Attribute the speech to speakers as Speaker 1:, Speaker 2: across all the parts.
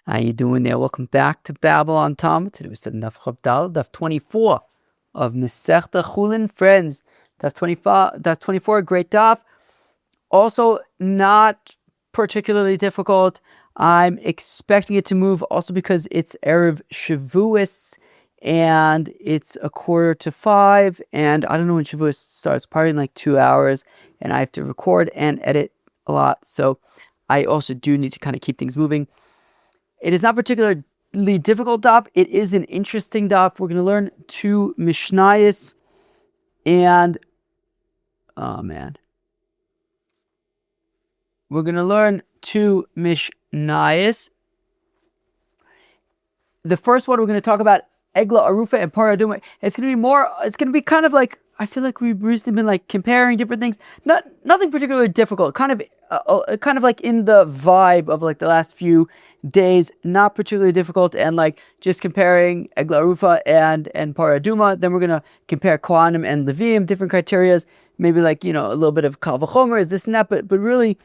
Speaker 1: How you doing there? Welcome back to Babble on Talmud. Today we studying Daf 24 of Masechta Chullin. Friends, Daf 24, great daf. Also not particularly difficult. I'm expecting it to move also because it's Erev Shavuos and it's 4:45, and I don't know when Shavuos starts, probably in like 2 hours, and I have to record and edit a lot. So I also do need to kind of keep things moving. It is not particularly difficult daf. It is an interesting daf. We're going to learn 2 Mishnayos, and we're going to learn 2 Mishnayos. The first one we're going to talk about Eglah, Arufah, and Parah, Adumah. It's going to be kind of like, I feel like we've recently been like comparing different things. Nothing particularly difficult. Kind of like in the vibe of like the last few days. Not particularly difficult, and like just comparing Eglah, Arufah, and Parah, Adumah. Then we're gonna compare Kohanim and Levim, different criterias. Maybe like a little bit of Kal V'chomer is this and that, but really.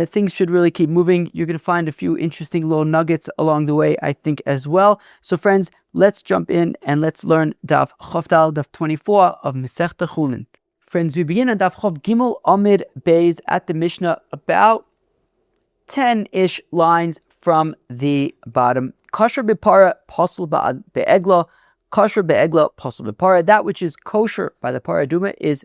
Speaker 1: Things should really keep moving. You're going to find a few interesting little nuggets along the way, I think, as well. So, friends, let's jump in and let's learn Daf Chavdal, Daf 24 of Masechta Chullin. Friends, we begin on Daf Chav Gimel Amid Beis at the Mishnah, about 10-ish lines from the bottom. Kosher beParah, pasul beEglah. Kosher beEglah, pasul beParah. That which is kosher by the Parah Adumah is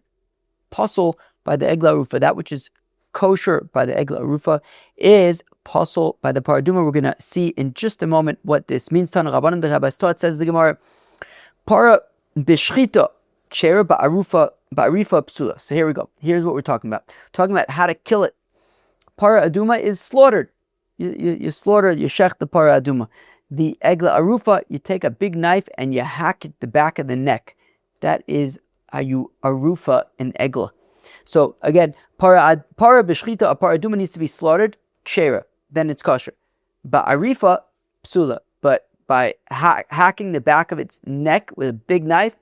Speaker 1: pasul by the Eglah Arufah. That which is kosher by the Eglah Arufah is pasul by the Parah Adumah. We're going to see in just a moment what this means. Tana Rabbanan the Rabbi Stot says the Gemara, Parah b'shchita ksheira ba'arifa psula. So here we go. Here's what we're talking about. Talking about how to kill it. Parah Adumah is slaughtered. You slaughter, you shech the Parah Adumah. The Eglah Arufah, you take a big knife and you hack it the back of the neck. That is how you Arufah an Eglah. So again, Parah b'shchita, a Parah Adumah needs to be slaughtered, ksheira, then it's kosher. Ba'arifa, psula, but by hacking the back of its neck with a big knife,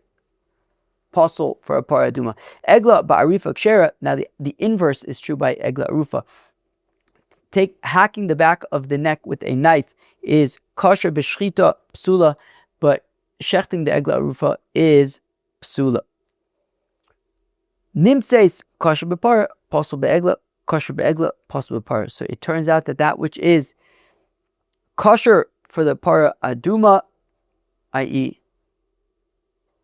Speaker 1: pasul for a Parah Adumah. Eglah ba'arifa ksheira. Now the inverse is true by Eglah Arufah. Hacking the back of the neck with a knife is kosher b'shchita, psula, but shechting the Eglah Arufah is psula. Nimtzeis kosher beParah, pasul beEglah, kosher beEglah, pasul beParah. So it turns out that which is kosher for the Parah Adumah, i.e.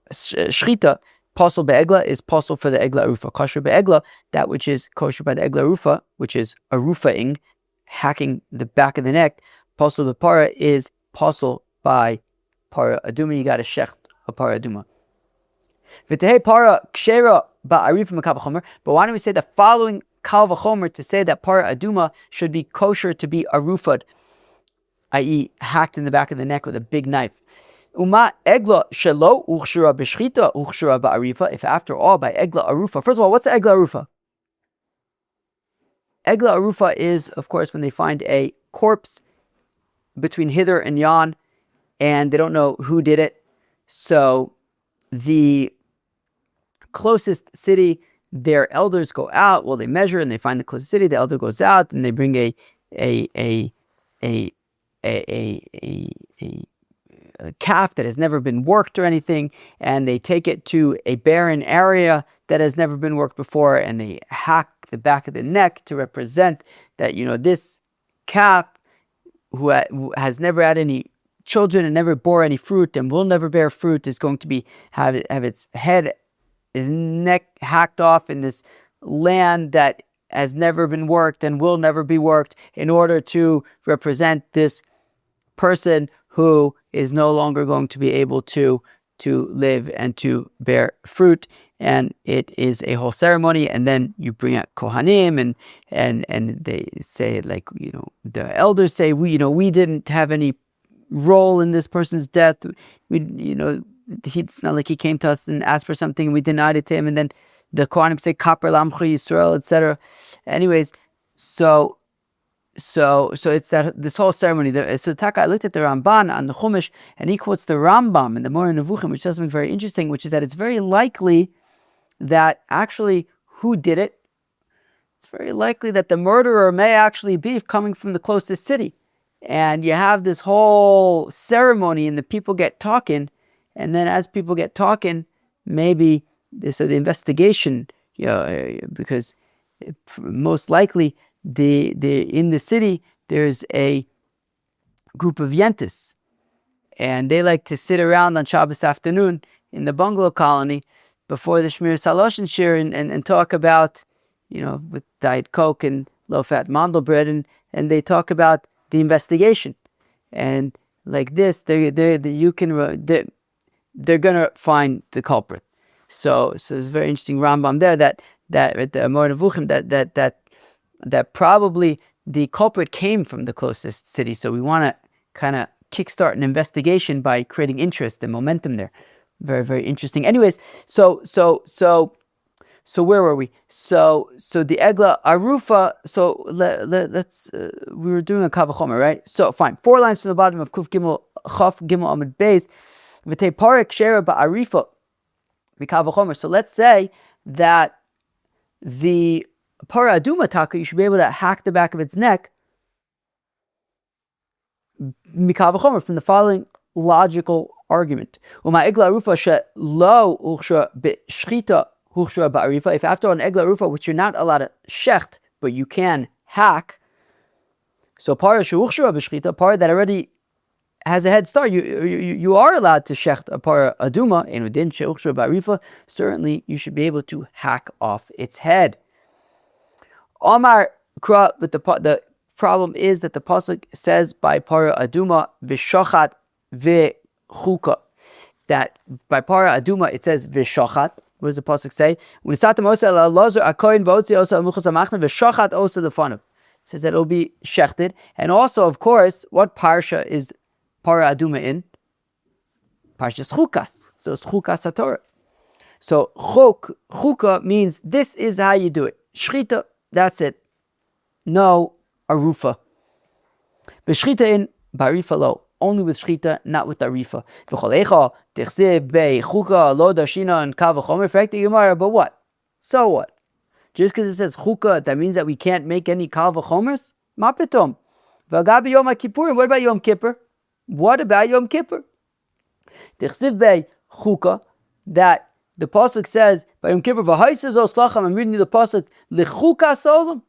Speaker 1: shchita, pasul beEglah, is pasul for the Eglah Arufah. Kosher beEglah, that which is kosher by the Eglah Arufah, which is arufahing, hacking the back of the neck, pasul beParah is pasul by Parah Adumah. You got to shecht a Parah Adumah. V'tehei Parah ksheira ba'arifa mekal v'chomer. But why don't we say the following kal v'chomer to say that Parah Adumah should be kosher to be arufad, i.e. hacked in the back of the neck with a big knife? Uma Eglah shelo uchshura b'shchita uchshura ba'arifa. If after all by Eglah Arufah. First of all, what's the Eglah Arufah? Eglah Arufah is, of course, when they find a corpse between hither and yon, and they don't know who did it. So the closest city, their elders go out. Well, they measure and they find the closest city. The elder goes out and they bring a calf that has never been worked or anything, and they take it to a barren area that has never been worked before, and they hack the back of the neck to represent that this calf who has never had any children and never bore any fruit and will never bear fruit is going to have its head, his neck hacked off in this land that has never been worked and will never be worked, in order to represent this person who is no longer going to be able to live and to bear fruit. And it is a whole ceremony, and then you bring out Kohanim and they say, like, the elders say, we didn't have any role in this person's death. It's not like he came to us and asked for something and we denied it to him. And then the Kohanim say, Kaper Lamcha Yisrael, etc. Anyways, so it's this whole ceremony. So Taka, I looked at the Ramban on the Chumash, and he quotes the Rambam in the Moreh Nevuchim, which does something very interesting, which is that it's very likely that actually who did it? It's very likely that the murderer may actually be coming from the closest city. and you have this whole ceremony, and the people get talking, and then as people get talking, maybe so the investigation, because most likely the in the city there's a group of yentis, and they like to sit around on Shabbos afternoon in the bungalow colony before the Shmir Saloshin shir and talk about, with Diet Coke and low-fat mandel bread, and they talk about the investigation. And like this, they're gonna find the culprit. So it's a very interesting Rambam there that at the Amor Nevuchim that probably the culprit came from the closest city. So we want to kind of kickstart an investigation by creating interest and momentum there. Very, very interesting. Anyways, so where were we? So the Eglah Arufah. So let's we were doing a Kavachomer, right? So fine. 4 lines from the bottom of Kuf Gimel Chaf Gimel Amud Beis. V'tei Parah Kshera Ba'Arifah V'Kavachomer. So let's say that the Parah Adumah taka, you should be able to hack the back of its neck Mikavachomer from the following logical argument. Uma Eglah Arufah she lo uchshra b'shchita uchshra ba'arifah. If after an Eglah Arufah, which you're not allowed to shecht, but you can hack, so Parah she uchshra b'shchita, Parah that already has a head start, you are allowed to shecht a Parah Adumah, and udin she uchshra ba'arifah, certainly you should be able to hack off its head. Omar Kra, but the problem is that the pasuk says by Parah Adumah v'shachat v'chuka, that by Parah Adumah it says v'shachat. What does the pasuk say? When Satam osa lazar a Kohen v'otzi osa amuchas amachna v'shachat osa lefanav. It says that it will be shechted, and also, of course, what parsha is Parah Adumah in? Parshas Chukas. So it's Chukas HaTorah. So chuka means this is how you do it. Shchita, that's it. No Arufah. B'shchita in ba'arifah lo. Only with shchita, not with arifah. V'cholecha tichsib be'chuka lo dashina and kavachomer. Fekti Gemara, but what? So what? Just because it says chuka, that means that we can't make any kavachomers? Ma pitom. V'agabi Yom Kippur. What about Yom Kippur? What about Yom Kippur? Tichsib be'chuka, that the pasuk says by Yom Kippur v'haisez oslacham. I'm reading you the pasuk l'chuka solam.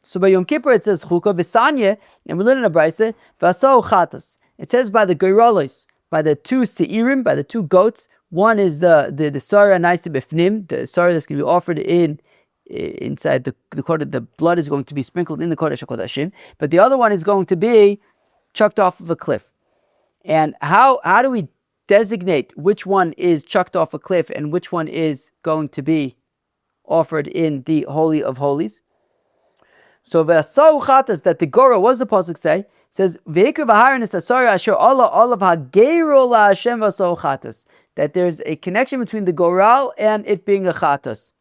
Speaker 1: So by Yom Kippur it says chuka v'sanye, and we learn in a brayse v'asau chatas. It says by the goyrolos, by the 2 seirim, by the 2 goats. One is the sarah naisa b'fnim, the sarah that's going to be offered inside the kodesh. The blood is going to be sprinkled in the kodesh HaKodashim, but the other one is going to be chucked off of a cliff. And how do we designate which one is chucked off a cliff and which one is going to be offered in the Holy of Holies? So v'asau chatas, that the Gora, what does the pasuk say? It says v'ikr v'harenis asara asher Allah olav hageiro la Hashem v'asau chatas, that there's a connection between the goral and it being a chatas.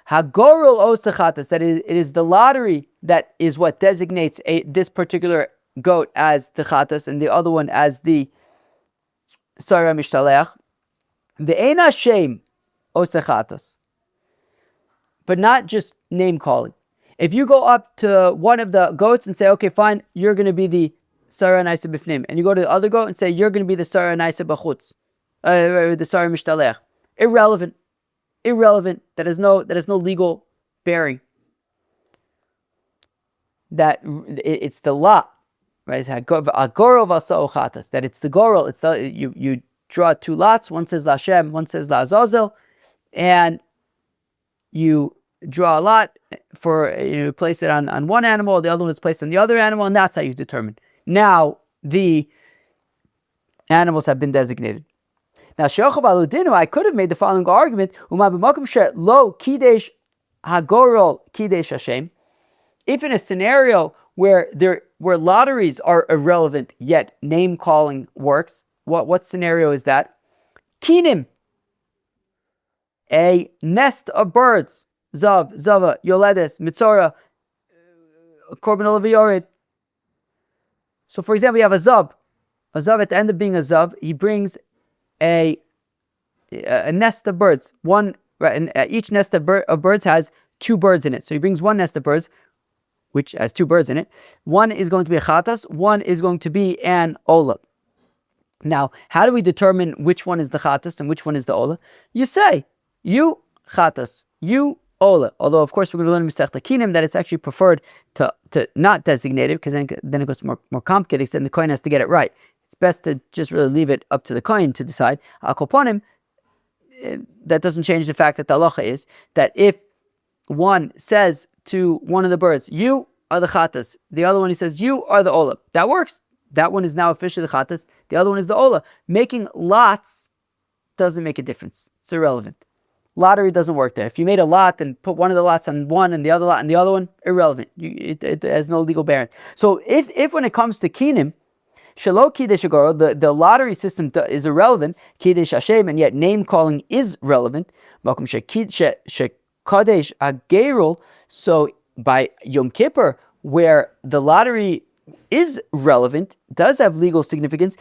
Speaker 1: Hagorol osa chatas, that it is the lottery that is what designates this particular goat as the chatas and the other one as the sarah mishtaleach. The ein Hashem osa chatas, but not just name calling. If you go up to one of the goats and say, okay, fine, you're going to be the Sarah Naisa B'fnim, and you go to the other goat and say, you're going to be the Sarah Naisa B'chutz, the Sarah Mishtalech. Irrelevant. That is no legal bearing. That it's the lot, right? That it's the gorel. It's you draw 2 lots. One says Lashem, one says La Azazel, and you draw a lot for, place it on one animal, the other one is placed on the other animal, and that's how you determine. Now the animals have been designated. Now I could have made the following argument: lo kidesh hagorol kidesh Hashem. If in a scenario where lotteries are irrelevant yet name calling works, what scenario is that? Kinim, a nest of birds. Zav, Zava, Yoledes, Mitzora, Korban Olav Yored. So, for example, you have a Zav. A Zav, at the end of being a Zav, he brings a nest of birds. One, right, and each nest of birds has 2 birds in it. So he brings one nest of birds. which has two birds in it, one is going to be a chatas, one is going to be an olah. Now, how do we determine which one is the chatas and which one is the olah? You say, you chatas, you olah. Although, of course, we're going to learn in Masechta Kinim that it's actually preferred to not designate it, because then it goes more complicated, and the Kohen has to get it right. It's best to just really leave it up to the Kohen to decide. Al Koponim, that doesn't change the fact that the halacha is that if one says to one of the birds, you are the chatas, the other one he says, you are the olah, that works. That one is now officially the chatas, the other one is the olah. Making lots doesn't make a difference. It's irrelevant. Lottery doesn't work there. If you made a lot and put one of the lots on one and the other lot on the other one, irrelevant. It has no legal bearing. So if when it comes to kinim, Shelo Kiddush Agoro, the lottery system is irrelevant, Kiddush Hashem, and yet name calling is relevant. Makom Shekadesh Agerul, so by Yom Kippur, where the lottery is relevant, does have legal significance,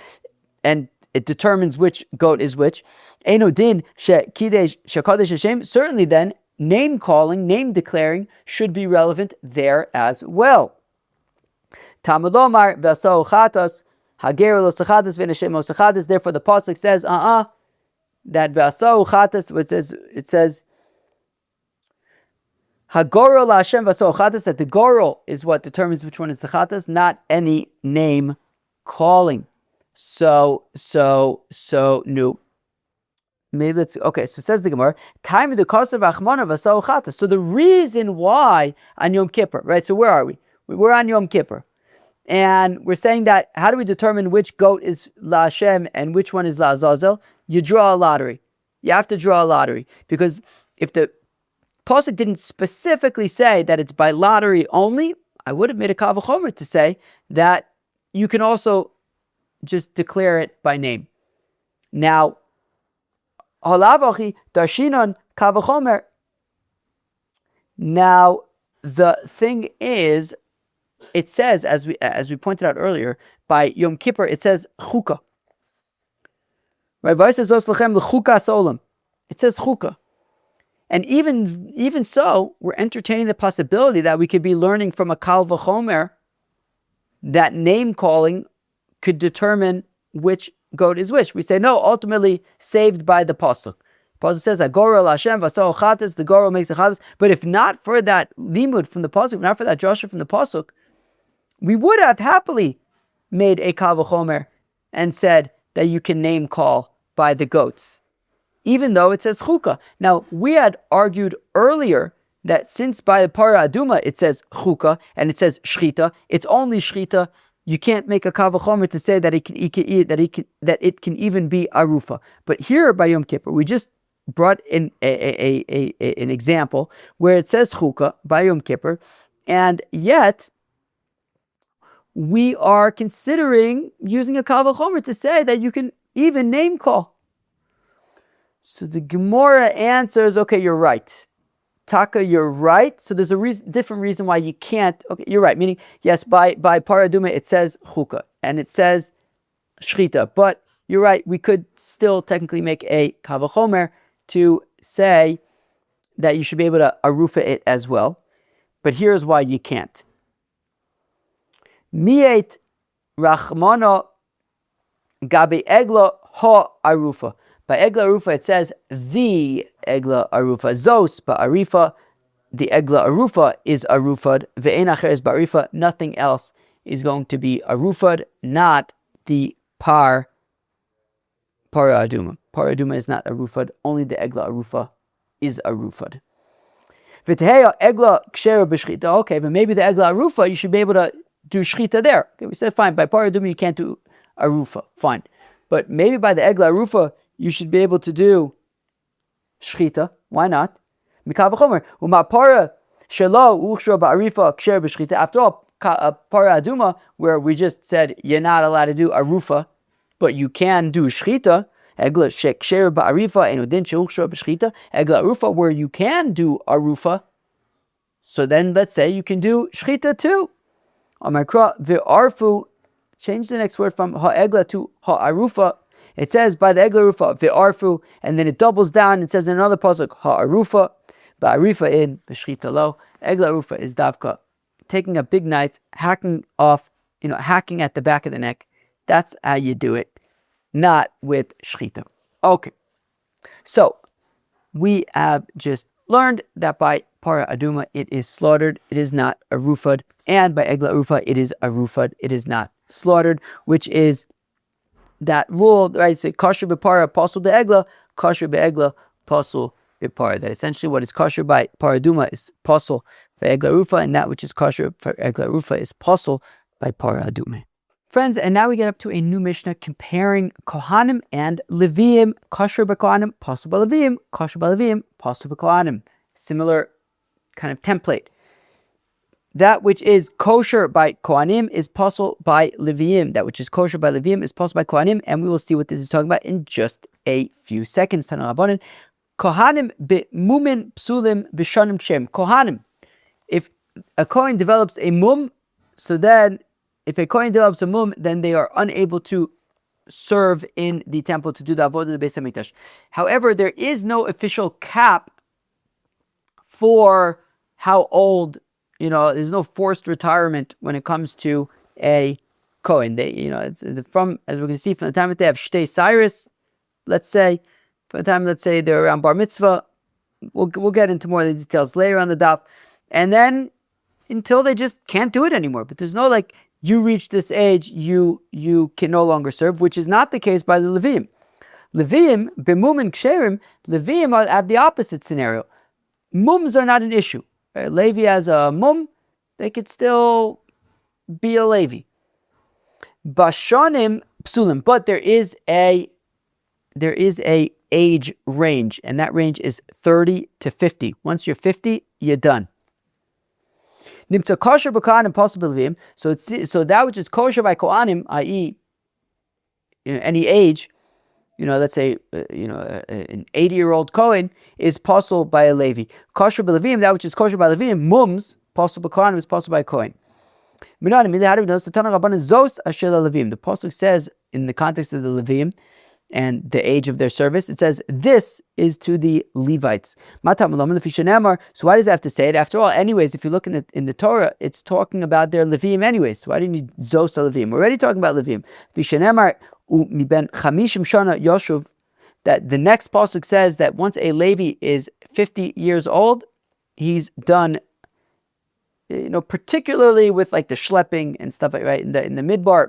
Speaker 1: and it determines which goat is which. Eino din Shekadesh Hashem, certainly then, name calling, name declaring should be relevant there as well. Talmud Omar V'asau Chatas, Therefore, the pasuk says, that v'asau chatas, it says, Hagoro la'Hashem v'asau chatas, that the goro is what determines which one is the chatas, not any name calling. So, no. Maybe let's, okay, so it says the Gemara, time of the kosav achmana v'asau chatas. So the reason why on Yom Kippur, right, so where are we? We're on Yom Kippur. And we're saying that, how do we determine which goat is La Hashem and which one is La Azazel? You draw a lottery. You have to draw a lottery. Because if the pasuk didn't specifically say that it's by lottery only, I would have made a kal v'chomer to say that you can also just declare it by name. Now, halavachi darshinon kal v'chomer. Now, the thing is, it says, as we pointed out earlier, by Yom Kippur, it says chukah. Right? It says chukah. And even so, we're entertaining the possibility that we could be learning from a kal v'chomer that name calling could determine which goat is which. We say, no, ultimately saved by the pasuk. Pasuk says, Agoro Hashem v'asau chatas, the goro makes a chatas. But if not for that limud from the pasuk, not for that drasha from the pasuk, we would have happily made a kal v'chomer and said that you can name call by the goats, even though it says chukah. Now, we had argued earlier that since by the Parah Adumah it says chukah and it says shchita, it's only shchita. You can't make a kal v'chomer to say that it can even be Arufah. But here by Yom Kippur, we just brought in an example where it says chukah by Yom Kippur, and yet we are considering using a kal v'chomer to say that you can even name call. So the Gemara answers, okay, you're right. Taka, you're right. So there's a different reason why you can't. Okay, you're right. Meaning, yes, by Parah Adumah it says chukah and it says shchita. But you're right, we could still technically make a kal v'chomer to say that you should be able to arufah it as well. But here's why you can't. Mi'et Rachmana Gabi Eglah Ha Arufah. By Eglah Arufah it says the Eglah Arufah. Zos Ba'arifa, the Eglah Arufah is Arufad. Ve'en Acher is Ba'arifa. Nothing else is going to be Arufad, not the Parah Adumah. Parah Adumah is not Arufad. Only the Eglah Arufah is Arufad. V'teheya Eglah Ksher B'shchita. Okay, but maybe the Eglah Arufah you should be able to do shchita there. Okay, we said fine. By Parah Adumah you can't do Arufah. Fine. But maybe by the Eglah Arufah you should be able to do shchita. Why not? Mikal v'chomer. Uma Parah shelo uchshro ba'arifa ksher b'shchita. After all, Parah Adumah, where we just said you're not allowed to do Arufah, but you can do shchita. Eglah sheksher ba'arifa enudin sheuchshro b'shchita. Eglah Arufah, where you can do Arufah. So then let's say you can do shchita too. Amakra ve'arfu, change the next word from ha'eglah to ha'arufah. It says by the Eglah Arufah ve'arfu, and then it doubles down. It says in another pasuk ha'arufah, ba'arifa in b'shchita lo. Eglah Arufah is davka taking a big knife, hacking at the back of the neck. That's how you do it, not with shchita. Okay, so we have just learned that by Parah Adumah it is slaughtered, it is not arufad, and by Eglah Arufah it is arufad, it is not slaughtered, which is that rule, right? So kosher b'parah, pasul be'eglah, kosher be'eglah, pasul b'parah. That essentially what is kosher by Parah Adumah is pasul by Eglah Arufah, and that which is kosher for Eglah Arufah is pasul by Parah Adumah. Friends, and now we get up to a new Mishnah comparing Kohanim and Leviim. Kosher b'Kohanim, pasul b'Leviim, kosher b'Leviim, pasul b'Kohanim. Similar kind of template. That which is kosher by Kohanim is pasul by Leviim. That which is kosher by Leviim is pasul by Kohanim, and we will see what this is talking about in just a few seconds. Tana Rabbanan, Kohanim b'mumin psulim b'shanim kshem. Kohanim, if a Kohen develops a mum, so then if a Kohen develops a mum, then they are unable to serve in the temple to do the avodah of the Beis Hamikdash. However, there is no official cap for how old, there's no forced retirement when it comes to a Kohen. It's from, as we're going to see, from the time that they have Shtei Cyrus, let's say, from the time, let's say, they're around Bar Mitzvah, we'll get into more of the details later on the daf, and then until they just can't do it anymore. But there's no you reach this age, you can no longer serve, which is not the case by the Leviim. Leviim, b'mum and ksherim, Leviim have the opposite scenario. Mums are not an issue. Levi has a mum, they could still be a Levi. Bashanim psulim, but there is a age range, and that range is 30 to 50. Once you're 50, you're done. Nimtza kosher b'Kohanim pasul b'Leviim. So that which is kosher by Kohanim, i.e., any age, let's say, an 80-year-old Kohen is pasul by a Levi. Kosher b'Leviim, that which is kosher by Leviim, mums, pasul b'Kohanim is pasul by a Kohen. The pasuk says in the context of the Leviim and the age of their service, it says this is to the Levites. So why does it have to say it? After all, anyways, if you look in the Torah, it's talking about their Leviim anyways. So why do you need Zos Leviim? We're already talking about Leviim. That the next pasuk says that once a Levi is 50 years old, he's done. Particularly with the schlepping and stuff right in the midbar,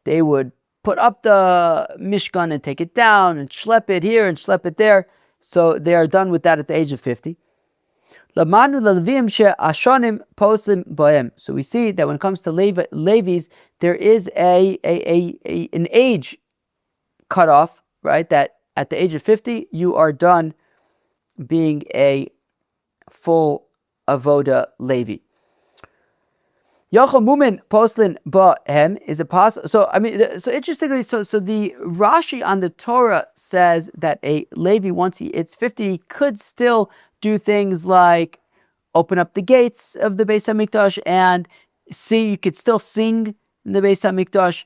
Speaker 1: they would put up the Mishkan and take it down and schlep it here and schlep it there. So they are done with that at the age of 50. So we see that when it comes to Levis, there is an age cutoff, right? That at the age of 50, you are done being a full avoda Levi. Yachol mumin poslin ba'hem is a possible. So interestingly, so the Rashi on the Torah says that a Levi, once it's 50, could still do things like open up the gates of the Beis Hamikdash and see. You could still sing in the Beis Hamikdash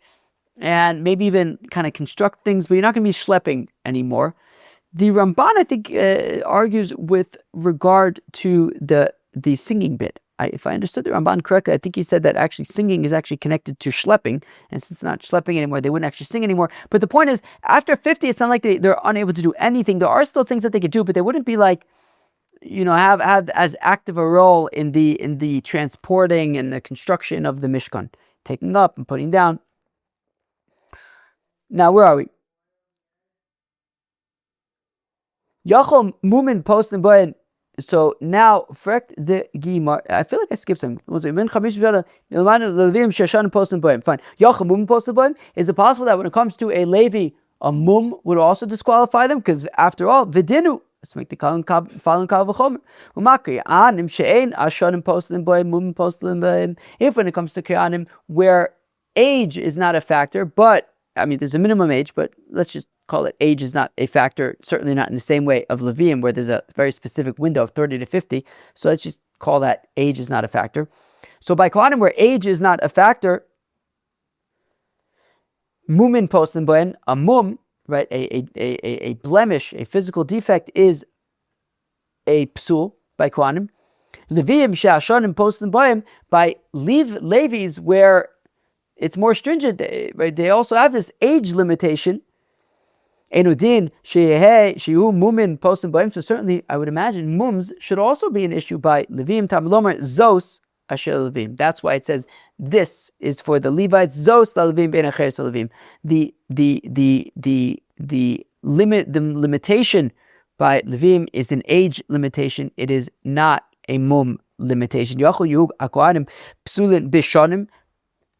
Speaker 1: and maybe even kind of construct things, but you're not going to be schlepping anymore. The Ramban, I think, argues with regard to the singing bit. If I understood the Ramban correctly, I think he said that actually singing is actually connected to schlepping, and since it's not schlepping anymore, they wouldn't actually sing anymore. But the point is, after 50, it's not like they're unable to do anything. There are still things that they could do, but they wouldn't be have as active a role in the transporting and the construction of the Mishkan, taking up and putting down. Now, where are we? Yachol mumin postin boyen. So now, frekt the Gimar. I feel like I skipped something. Was it Fine. Yachol mumin postin boyen. Is it possible that when it comes to a Levi, a mum would also disqualify them? Because after all, vidinu. Let's make the following kal v'chomer. Umakri anim she'ein ashanim postin boyen mumin postin boyen. If when it comes to Kohanim, where age is not a factor, but there's a minimum age, but let's just call it age is not a factor, certainly not in the same way of Leviim, where there's a very specific window of 30 to 50. So let's just call that age is not a factor. So by Kohanim, where age is not a factor, mumin postin boyen, a mum, right, a blemish, a physical defect is a psul by Kohanim. Levim she'ashonim postin boim, by Levi's where it's more stringent, right? They also have this age limitation. Enudin sheyehe shiu mumin postin boim. So certainly, I would imagine mums should also be an issue by Levim. Tamlomer zos asher Levim. That's why it says this is for the Levites. Zos Levim ben acheres Levim. The limitation by Levim is an age limitation. It is not a mum limitation.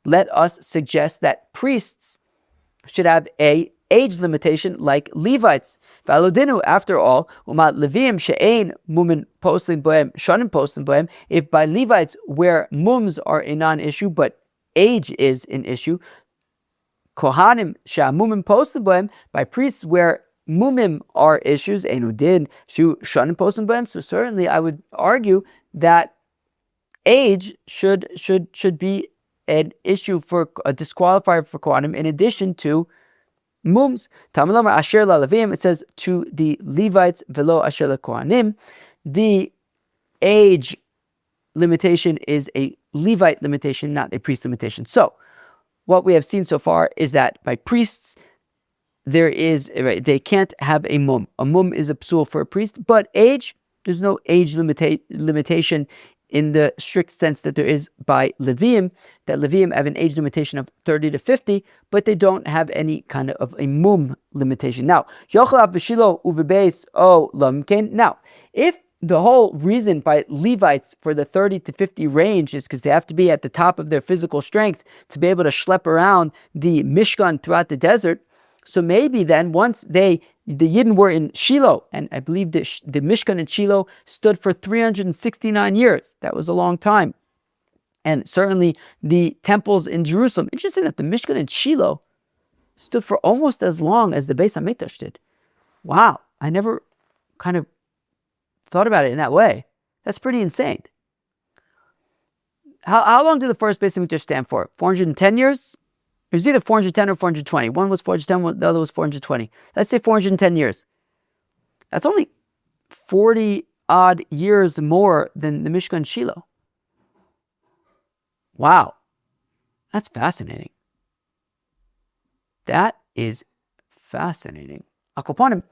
Speaker 1: Let us suggest that priests should have a age limitation like Levites. After all, if by Levites where mums are a non-issue but age is an issue, Kohanim she'amumim postin bohem, by priests where mumim are issues, enudin shu shanim postin bohem. So certainly, I would argue that age should be an issue for a disqualifier for Kohanim in addition to mums. Tamalamar asher la levim. It says to the Levites velo asher la Kohanim. The age limitation is a Levite limitation, not a priest limitation. So, what we have seen so far is that by priests, they can't have a mum. A mum is a psul for a priest, but age, there's no age limitation in the strict sense that there is by Levim, that Levim have an age limitation of 30 to 50, but they don't have any kind of a mum limitation. Now, if the whole reason by Levites for the 30 to 50 range is because they have to be at the top of their physical strength to be able to schlep around the Mishkan throughout the desert, so maybe then once the Yidden were in Shiloh, and I believe the Mishkan in Shiloh stood for 369 years. That was a long time. And certainly the temples in Jerusalem. Interesting that the Mishkan in Shiloh stood for almost as long as the Beis HaMikdash did. Wow, I never kind of thought about it in that way. That's pretty insane. How long did the first Beis HaMikdash stand for? 410 years? It was either 410 or 420. One was 410, the other was 420. Let's say 410 years. That's only 40 odd years more than the Mishkan Shiloh. Wow. That's fascinating. That is fascinating. Akoponim.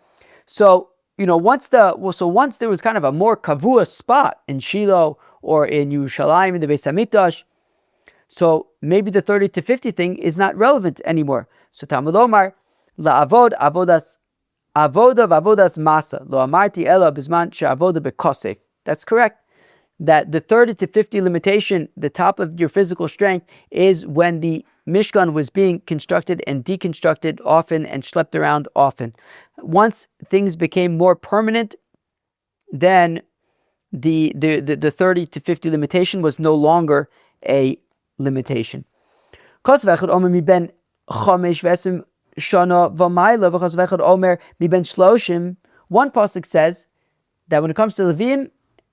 Speaker 1: So, once there was kind of a more kavua spot in Shiloh or in Yerushalayim in the Beis HaMikdash, so maybe the 30 to 50 thing is not relevant anymore. So Talmud Omar, la'avod avodas masa, lo amarti ela bizman she'avoda bekosef. That's correct. That the 30 to 50 limitation, the top of your physical strength, is when the Mishkan was being constructed and deconstructed often and schlepped around often. Once things became more permanent, then the 30 to 50 limitation was no longer a limitation. One pasuk says that when it comes to Levim,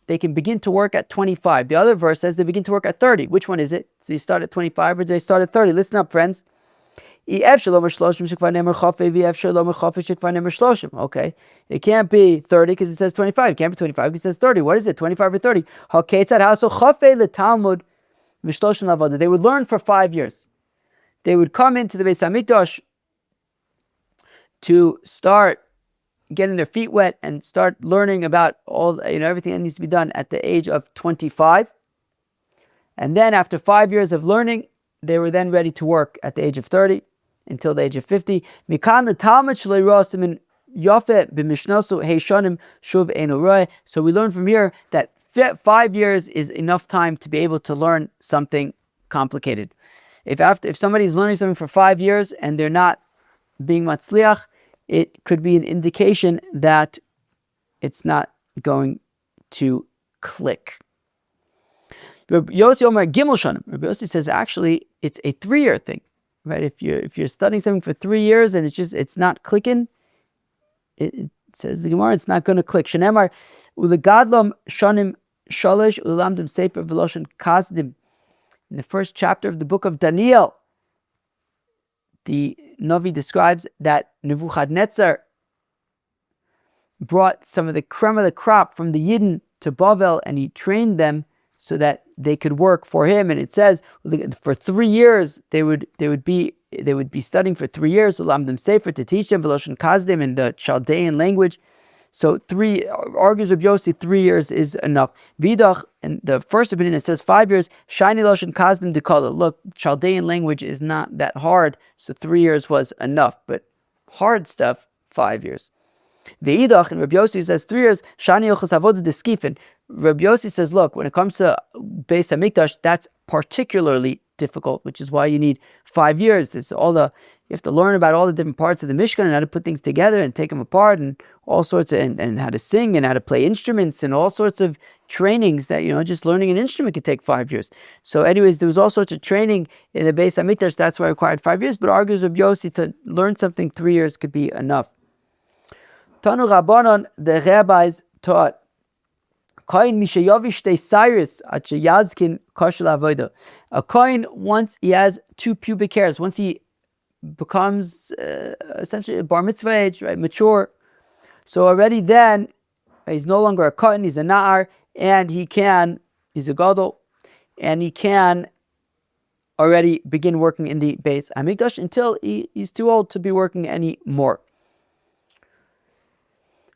Speaker 1: they can begin to work at 25. The other verse says they begin to work at 30. Which one is it? So you start at 25 or do they start at 30? Listen up, friends. Okay, it can't be 30 because it says 25. It can't be 25 because it says 30. What is it? 25 or 30? They would learn for 5 years. They would come into the Beis HaMikdash to start getting their feet wet and start learning about all everything that needs to be done at the age of 25. And then after 5 years of learning, they were then ready to work at the age of 30 until the age of 50. So we learn from here that 5 years is enough time to be able to learn something complicated. If somebody's learning something for 5 years and they're not being matzliach, it could be an indication that it's not going to click. Rabbi Yossi Omer Gimel Shanim. Rabbi Yossi says actually it's a 3-year thing, right? If you're studying something for 3 years and it's not clicking, it says the Gemara, it's not going to click. Shenemar ulegadlom shanim shalish ulamdim sefer v'loshen kasdim. In the first chapter of the book of Daniel, the Navi describes that Nebuchadnezzar brought some of the creme of the crop from the Yidden to Babble, and he trained them so that they could work for him. And it says for 3 years they would be studying for 3 years. Ulam them sefer, to teach them Veloshin Kazdim in the Chaldean language. So argues Rabbi Yossi, 3 years is enough. Vidach, and the first opinion that says 5 years, Shiny Loshin Kazdim Dekala. Look, Chaldean language is not that hard, so 3 years was enough. But hard stuff, 5 years. Ve'idach, and Rabbi Yossi says 3 years, Shani Yochas Avodah Deskifin. Rabbi Yossi says, look, when it comes to Beis HaMikdash, that's particularly difficult, which is why you need 5 years. There's you have to learn about all the different parts of the Mishkan and how to put things together and take them apart and all sorts of, and how to sing and how to play instruments and all sorts of trainings that, just learning an instrument could take 5 years. So anyways, there was all sorts of training in the Beis HaMikdash. That's why it required 5 years, but argues Rabbi Yossi, to learn something, 3 years could be enough. Tanu Rabbanon, the rabbis taught, Kohen mishayavish Cyrus at yazkin kashel avoda. A Kohen, once he has 2 pubic hairs, once he becomes essentially bar mitzvah age, right, mature, so already then he's no longer a Kohen, he's a Na'ar, and he's a Gadol, and he can already begin working in the Beis HaMikdash until he's too old to be working anymore.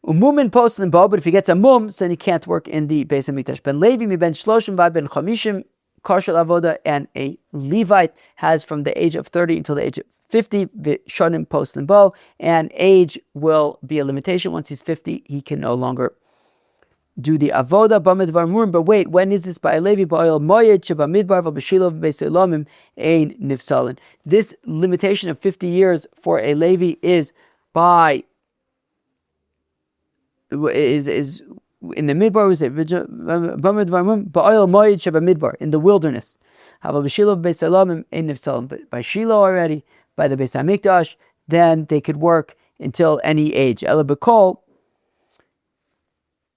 Speaker 1: Umumin postlin bo, but if he gets a mum, then he can't work in the Beis HaMikdash. Ben Levi mi ben shloshim va ben chamishim kashel avoda, and a Levite has from the age of 30 until the age of 50 shonim postlin bo, and age will be a limitation. Once he's 50, he can no longer do the avoda. Bamidvar murim, but wait, when is this by a Levi? Ba'oil moyed sheba midbar v'b'shilo v'beis elamim ein nifsalin. This limitation of 50 years for a Levi is in the midbar, we say in the wilderness. But by Shiloh already, by the Beis HaMikdash, then they could work until any age.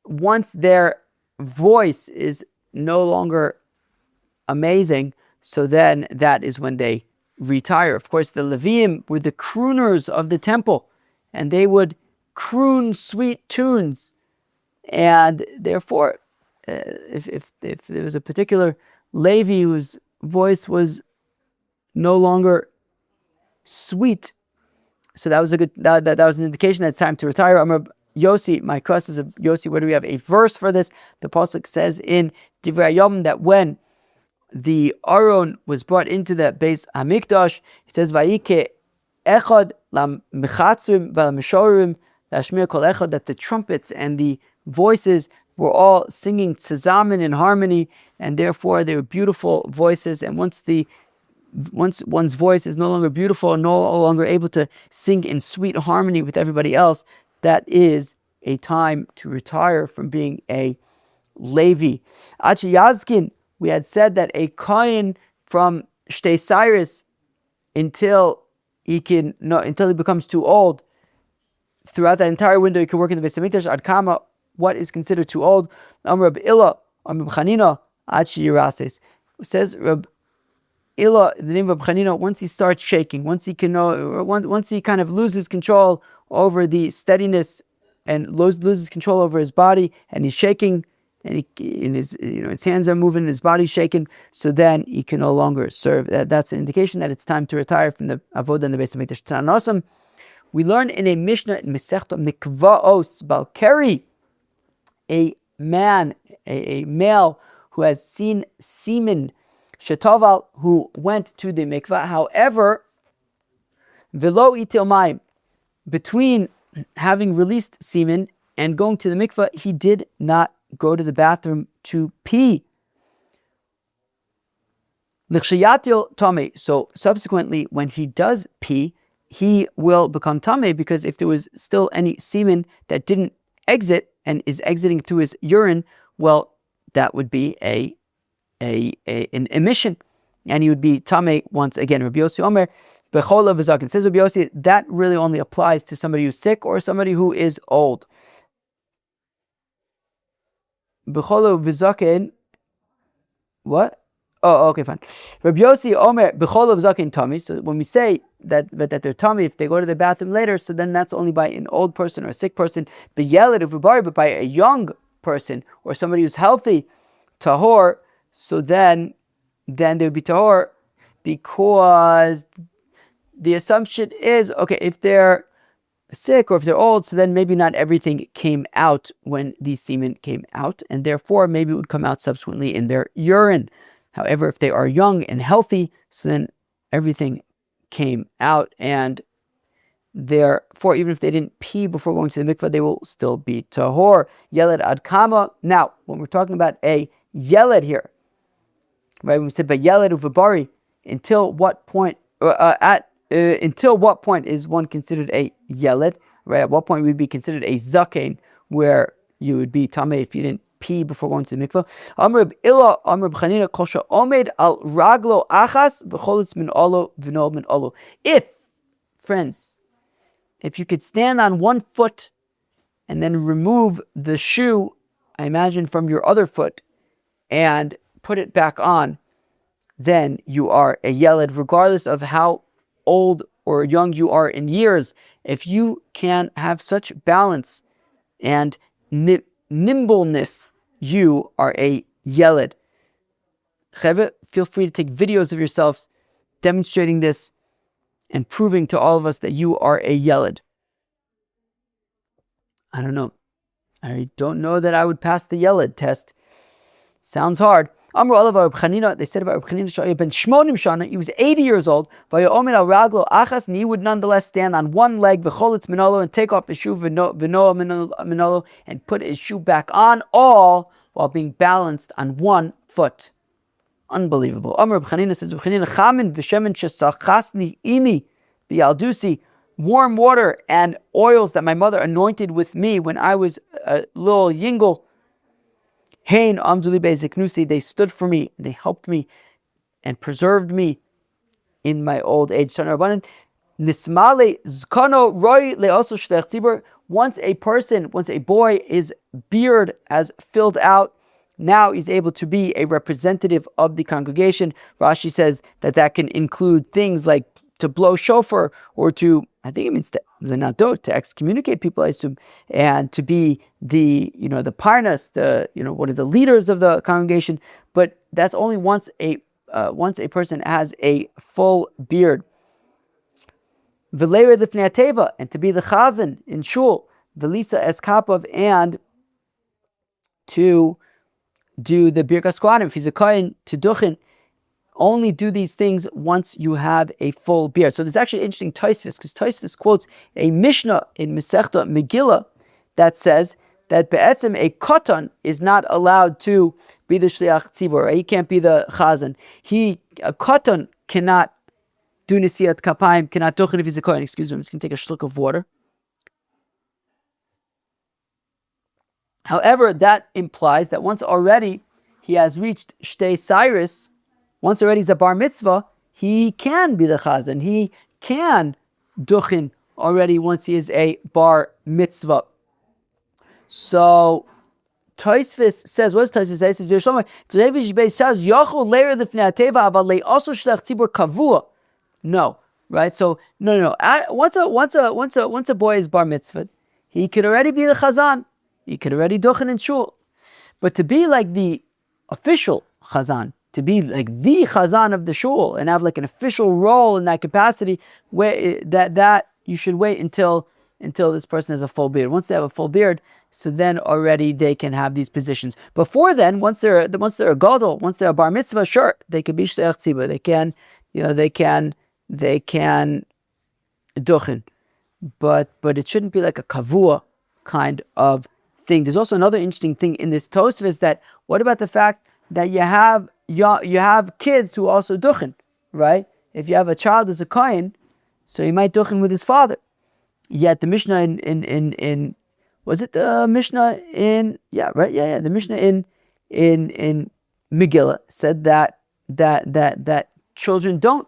Speaker 1: Once their voice is no longer amazing, so then that is when they retire. Of course, the Leviim were the crooners of the temple, and they would croon sweet tunes, and therefore, if there was a particular Levi whose voice was no longer sweet, so that was that was an indication that it's time to retire. Amar Yossi, my question is, Yossi, where do we have a verse for this? The pasuk says in Divrei Hayom that when the Aron was brought into the Beis HaMikdash, it says Vayike Echad Lam Mechatzrim Val Mishorim Lashmir Kol Echad, that the trumpets and the voices were all singing tzazamen in harmony, and therefore they were beautiful voices. And once one's voice is no longer beautiful and no longer able to sing in sweet harmony with everybody else, that is a time to retire from being a Levi. Achi Yazkin, we had said that a Kohen from Shtei Cyrus until he becomes too old, throughout that entire window he can work in the Beis HaMikdash. Ad Kama, what is considered too old? Amar Rab Eglah, Amar Rab Chanina, Achi Yirases. Says Rab Eglah, the name of Rab Chanina, once he starts shaking, once he kind of loses control over the steadiness and loses control over his body, and he's shaking, and his hands are moving, his body's shaking, so then he can no longer serve. That's an indication that it's time to retire from the avodah in the Beis HaMikdash. Tanasam, we learn in a Mishnah in Masechta Mikvaos Balkeri, a man, a male who has seen semen, Shetoval, who went to the mikvah. However, Velo itil mayim, between having released semen and going to the mikvah, he did not go to the bathroom to pee. L'kshayatil tame. So subsequently, when he does pee, he will become tameh, because if there was still any semen that didn't exit and is exiting through his urine, well, that would be an emission, and he would be tameh once again. Rabbi Yossi Omer, Bechola v'zaken. Says Rabbi Yossi, that really only applies to somebody who's sick or somebody who is old. Bechola v'zaken. What? Oh, okay, fine. Rabbi Yossi Omer, Bechola v'zaken tameh. So when we say that they're tameh if they go to the bathroom later, so then that's only by an old person or a sick person. But by a young person or somebody who's healthy, tahor, so then they would be tahor, because the assumption is, okay, if they're sick or if they're old, so then maybe not everything came out when these semen came out, and therefore maybe it would come out subsequently in their urine. However, if they are young and healthy, so then everything came out, and therefore, even if they didn't pee before going to the mikvah, they will still be tahor. Yeled ad kama. Now, when we're talking about a yeled here, right? When we said by yeled uvabari, until what point? Until what point is one considered a yeled? Right? At what point would be considered a zaken, where you would be tameh if you didn't pee before going to the mikvah? Amr illa Amr b'chanina kosha omed al raglo achas v'cholitz min olo v'no min olo. If, friends, if you could stand on one foot and then remove the shoe, I imagine, from your other foot and put it back on, then you are a yeled, regardless of how old or young you are in years. If you can have such balance and nimbleness, you are a yeled. Cheve, feel free to take videos of yourselves demonstrating this and proving to all of us that you are a yeled. I don't know. I don't know that I would pass the yeled test. Sounds hard. Amru alav Chanina, they said about Chanina, ben shmonim shana, he was 80 years old. Vaya omer al raglo achas, and he would nonetheless stand on one leg, v'cholitz minolo, and take off his shoe, v'noa minolo, and put his shoe back on, all while being balanced on one foot. Unbelievable. Amr Chanina says, Chanina chamin v'shemen shesachasni imi bialdusi, warm water and oils that my mother anointed with me when I was a little yingle. Hein amduli be'ziknusi, they stood for me, they helped me and preserved me in my old age. Nismale zkano roy le'oso shlech tzibur. Once a boy, his beard has filled out, now he's able to be a representative of the congregation. Rashi says that can include things like to blow shofar, or to, I think it means to excommunicate people, I assume, and to be the parnas, one of the leaders of the congregation. But that's only once a person has a full beard. V'leir lifnei teva, and to be the chazan in shul, v'lisa eskapov, and to do the birkas kohanim. If he's a kohen, to duchen. Only do these things once you have a full beard. So there's actually an interesting Tosfos, because Tosfos quotes a Mishnah in Masechta Megillah that says that be'etzem a koton is not allowed to be the shliach tzibur. Right? He can't be the chazan. A koton cannot do nesiat kapayim, cannot duchen if he's a kohen. Excuse me, I'm just going to take a shluck of water. However, that implies that once already he has reached shtei cyrus, once already he's a bar mitzvah, he can be the chazan. He can duchen already once he is a bar mitzvah. So Tosfos says, what does Tosfos say? It says, no, right? So no. Once a boy is bar mitzvah, he could already be the chazan. He could already duchen in shul. But to be like the official chazan, to be like the chazan of the shul and have like an official role in that capacity, that you should wait until this person has a full beard. Once they have a full beard, so then already they can have these positions. Before then, once they're a gadol, once they're a bar mitzvah, sure, they could be shleach tzibur. They can duchen, but it shouldn't be like a kavua kind of thing. There's also another interesting thing in this Tosfos, that what about the fact that you have kids who also duchen, right? If you have a child as a kohen, so he might duchen with his father. Yet the Mishnah in was it the Mishnah in the Mishnah in Megillah said that children don't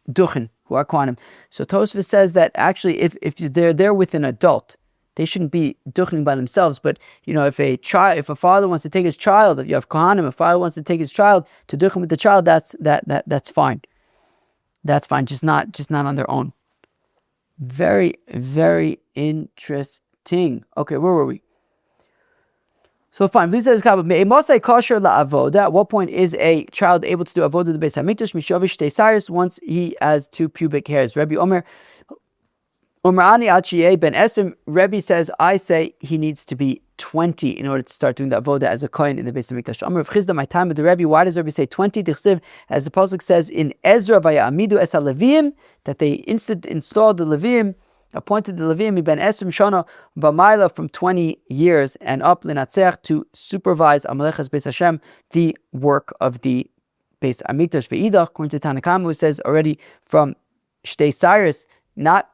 Speaker 1: duchen who are kohanim. So Tosfos says that actually if they're there with an adult, they shouldn't be duchening by themselves. But if a father wants to take his child, if you have kohanim, a father wants to take his child to duchen with the child, that's fine. That's fine. Just not on their own. Very, very interesting. Okay, where were we? So fine. Please says avoda. At what point is a child able to do avoda the Beis Hamikdash? Mishavish Teisaris, once he has 2 pubic hairs. Rabbi Omer Ani Achiye ben Esim. Rebbe says, I say he needs to be 20 in order to start doing the avoda as a Kohen in the Beis Hamikdash. Omer of Chizda, my time with the Rebbe. Why does Rebbe say 20? Dichsiv, as the pasuk says in Ezra vaya amidu es Levim, that they installed the Levim, appointed the Levim ben Esrim Shana Vamaila from 20 years and up Linatzer to supervise Amalechas Beis Hashem, the work of the Beis Hamikdash. Ve'idach, according to Tanakam, who says already from Shtei Cyrus, not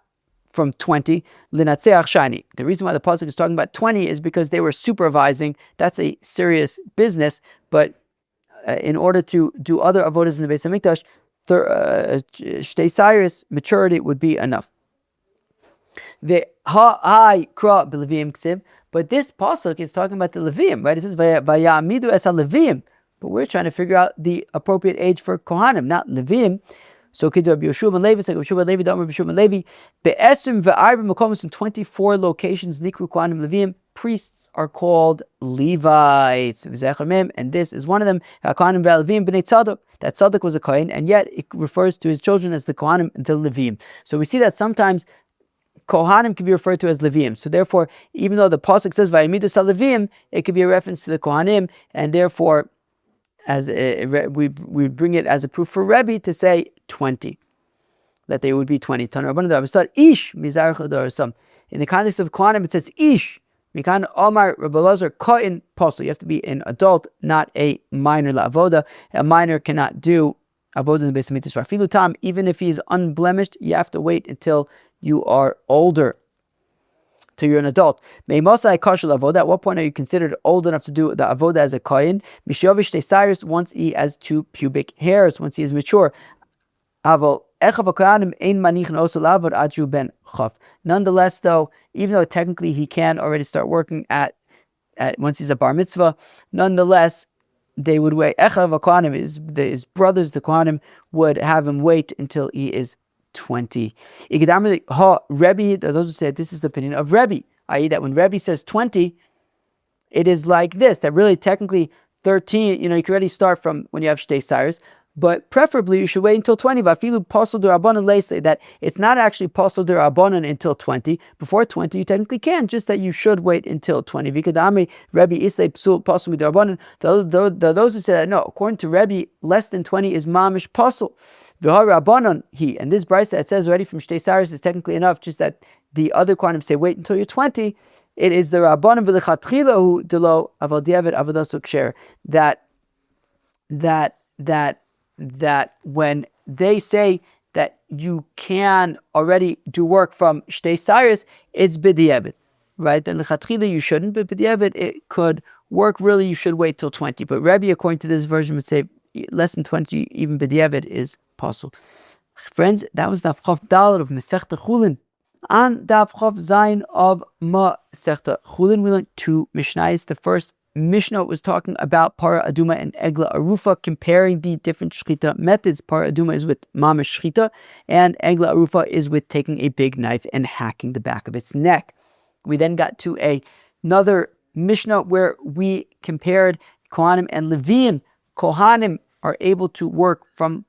Speaker 1: from 20, Linatzeach Shani. The reason why the pasuk is talking about 20 is because they were supervising. That's a serious business, but in order to do other avodas in the Beis Hamikdash, Shtei Cyrus maturity would be enough. But this pasuk is talking about the Levim, right? It says Vayamidu es Levim, but we're trying to figure out the appropriate age for Kohanim, not Levim. So Rabbi Yeshua ben Levi, Rabbi Yeshua ben Levi, Rabbi Yeshua ben Levi, be'esrim ve'arba makomos, in 24 locations, nikru Kohanim Levim, priests are called Levites, and this is one of them. Kohanim ve'Levim b'nei Tzadok. That Tzadok was a Kohen, and yet it refers to his children as the Kohanim, the Levim. So we see that sometimes Kohanim can be referred to as Levim. So therefore, even though the pasuk says Vayamidu sa Levim, it could be a reference to the Kohanim, and therefore, as we bring it as a proof for Rebbe to say 20, that they would be 20. In the context of Kohanim, it says Ish. Mikan Omar Rabbi Elazar Kohen Posel. You have to be an adult, not a minor la'avoda. A minor cannot do avoda in the Beis Hamikdash. Rafilu tam, even if he is unblemished, you have to wait until you are older, till you're an adult. At what point are you considered old enough to do the avoda as a kohen? Mishavish Teisaris, once he has 2 pubic hairs, once he is mature. Nonetheless, though, even though technically he can already start working at once he's a bar mitzvah, nonetheless, they would wait. His brothers, the Kohanim, would have him wait until he is 20. Rebbe, those who say this is the opinion of Rebbe, i.e. that when Rebbe says 20, it is like this, that really technically 13, you can already start from when you have Shtei Cyrus, but preferably you should wait until 20. Vafilu posel d'Rabbanan leisle, that it's not actually posel d'Rabbanan until 20. Before 20, you technically can, just that you should wait until 20. Vikadami Rebbe islay psul posel d'Rabbanan. Those who say that, no, according to Rebbe, less than 20 is mamish posel. V'ha he, and this brisa that says already from Shtei Cyrus is technically enough, just that the other Kohanim say wait until you're 20. It is the Rabbanan v'lechatchila hu delo aval diavad avodas uksher, that when they say that you can already do work from Shtei Cyrus, it's b'diavad, right? Then lechatchila you shouldn't, but b'diavad it could work. Really, you should wait till 20. But Rebbe, according to this version, would say less than 20, even b'diavad is possible. Friends, that was Daf Chof Daled of Masechta Chullin. On Daf Chof Zayin of Masechta Chullin, we learned 2 Mishnayos. The first Mishnah was talking about Parah, Adumah, and Eglah, Arufah, comparing the different shechita methods. Parah, Adumah is with mamash shechita, and Eglah, Arufah is with taking a big knife and hacking the back of its neck. We then got to another Mishnah where we compared Kohanim and Levim. Kohanim are able to work from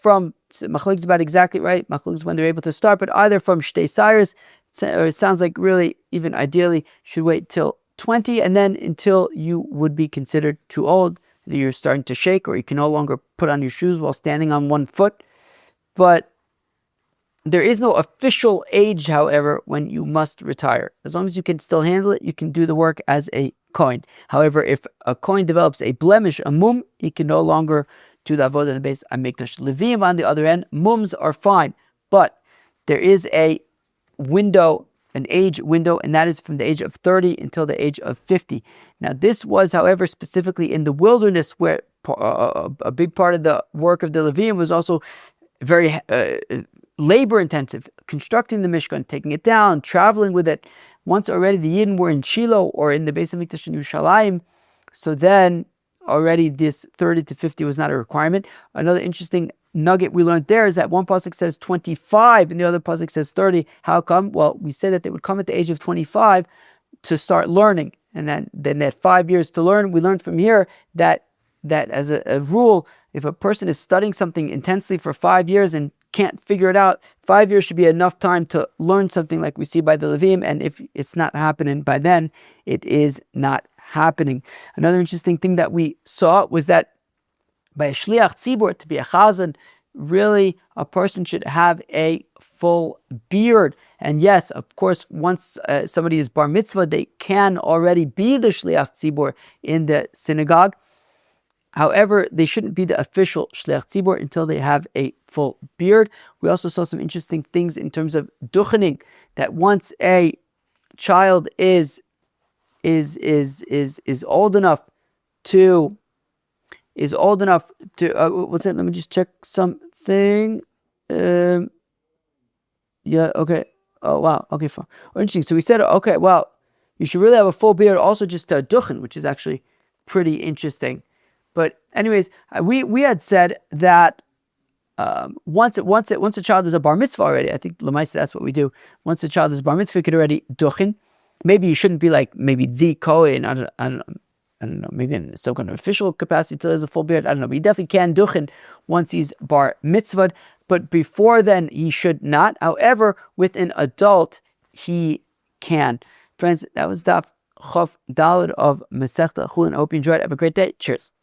Speaker 1: Machlokes about exactly right. Machlokes when they're able to start, but either from Shtei Cyrus, or it sounds like really, even ideally, should wait till 20, and then until you would be considered too old, that you're starting to shake, or you can no longer put on your shoes while standing on one foot. But there is no official age, however, when you must retire. As long as you can still handle it, you can do the work as a Kohen. However, if a Kohen develops a blemish, a mum, he can no longer do the avodah in the Beis Hamikdash. Levim, on the other end, mums are fine, but there is a window, an age window, and that is from the age of 30 until the age of 50. Now, this was, however, specifically in the wilderness, where a big part of the work of the Levim was also very labor-intensive, constructing the Mishkan, taking it down, traveling with it. Once already the Yidden were in Shiloh or in the Beis Hamikdash in Yerushalayim, so then already this 30 to 50 was not a requirement. Another interesting nugget we learned there is that one pasuk says 25 and the other pasuk says 30. How come? Well, we said that they would come at the age of 25 to start learning. and then that 5 years to learn. We learned from here that as a rule, if a person is studying something intensely for 5 years and can't figure it out, 5 years should be enough time to learn something, like we see by the Levim. And if it's not happening by then, it is not happening. Another interesting thing that we saw was that by a shliach tzibur, to be a chazan, really a person should have a full beard. And yes, of course, once somebody is bar mitzvah, they can already be the shliach tzibur in the synagogue. However, they shouldn't be the official shliach tzibur until they have a full beard. We also saw some interesting things in terms of duchening, that once a child is old enough to what's it? Let me just check something. Yeah, okay. Oh wow, okay, fine. Oh, interesting. So we said, okay, well, you should really have a full beard, also just duchen, which is actually pretty interesting. But anyways, we had said that once a child is a bar mitzvah already, I think Lamaisa, that's what we do. Once a child is a bar mitzvah, you could already duchen. Maybe you shouldn't be like maybe the Kohen. I don't know, maybe in some kind of official capacity till he has a full beard. I don't know, but he definitely can duchen once he's bar mitzvah. But before then, he should not. However, with an adult, he can. Friends, that was Daf Chof Daled of Masechta Chullin. I hope you enjoyed. Have a great day. Cheers.